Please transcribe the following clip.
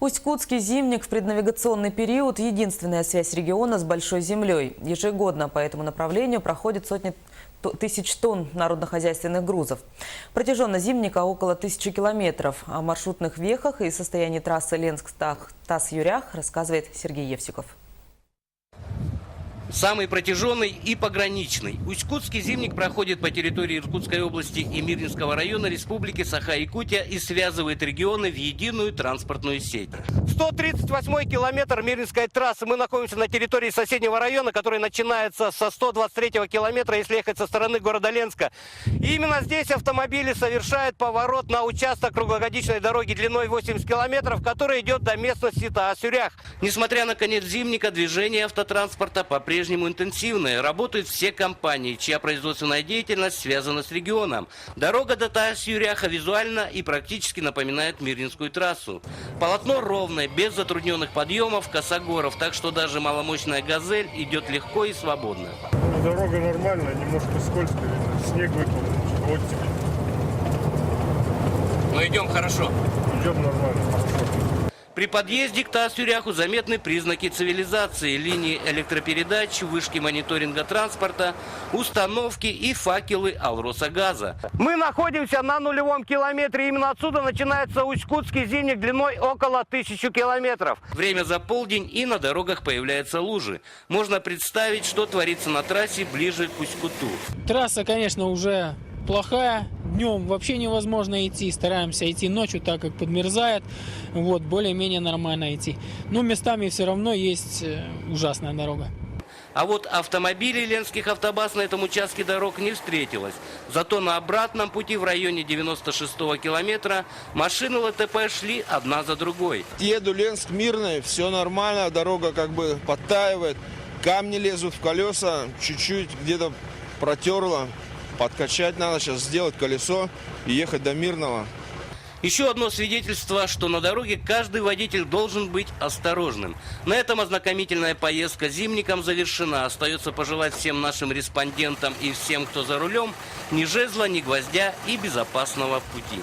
Усть-Кутский зимник в преднавигационный период – единственная связь региона с Большой землей. Ежегодно по этому направлению проходят сотни тысяч тонн народно-хозяйственных грузов. Протяженность зимника около 1000 километров. О маршрутных вехах и состоянии трассы Ленск-Тас-Юрях рассказывает Сергей Евсиков. Самый протяженный и пограничный. Усть-Кутский зимник проходит по территории Иркутской области и Мирнинского района Республики Саха-Якутия и связывает регионы в единую транспортную сеть. 138-й километр Мирнинской трассы. Мы находимся на территории соседнего района, который начинается со 123-го километра, если ехать со стороны города Ленска. И именно здесь автомобили совершают поворот на участок круглогодичной дороги длиной 80 километров, который идет до местности Таас-Юрях. Несмотря на конец зимника, движение автотранспорта по-прежнему интенсивное. Работают все компании, чья производственная деятельность связана с регионом. Дорога до Таас-Юряха визуально и практически напоминает Мирнинскую трассу. Полотно ровное, без затрудненных подъемов, косогоров, так что даже маломощная «Газель» идет легко и свободно. Дорога нормальная, немножко скользкая, снег выпал, вот тебе. Но идем хорошо. Идем нормально, хорошо. При подъезде к Таас-Юряху заметны признаки цивилизации: линии электропередач, вышки мониторинга транспорта, установки и факелы Алросагаза. Мы находимся на нулевом километре. Именно отсюда начинается Усть-Кутский зимник длиной около 1000 километров. Время за полдень, и на дорогах появляются лужи. Можно представить, что творится на трассе ближе к Усть-Куту. Трасса, конечно, уже плохая. Днем вообще невозможно идти. Стараемся идти ночью, так как подмерзает. Вот, более-менее нормально идти. Но местами все равно есть ужасная дорога. А вот автомобилей ленских автобаз на этом участке дорог не встретилось. Зато на обратном пути в районе 96-го километра машины ЛТП шли одна за другой. Еду Ленск мирный, все нормально, дорога как бы подтаивает. Камни лезут в колеса, чуть-чуть где-то протерло. Подкачать надо, сейчас сделать колесо и ехать до Мирного. Еще одно свидетельство, что на дороге каждый водитель должен быть осторожным. На этом ознакомительная поездка зимником завершена. Остается пожелать всем нашим респондентам и всем, кто за рулем, ни жезла, ни гвоздя и безопасного пути.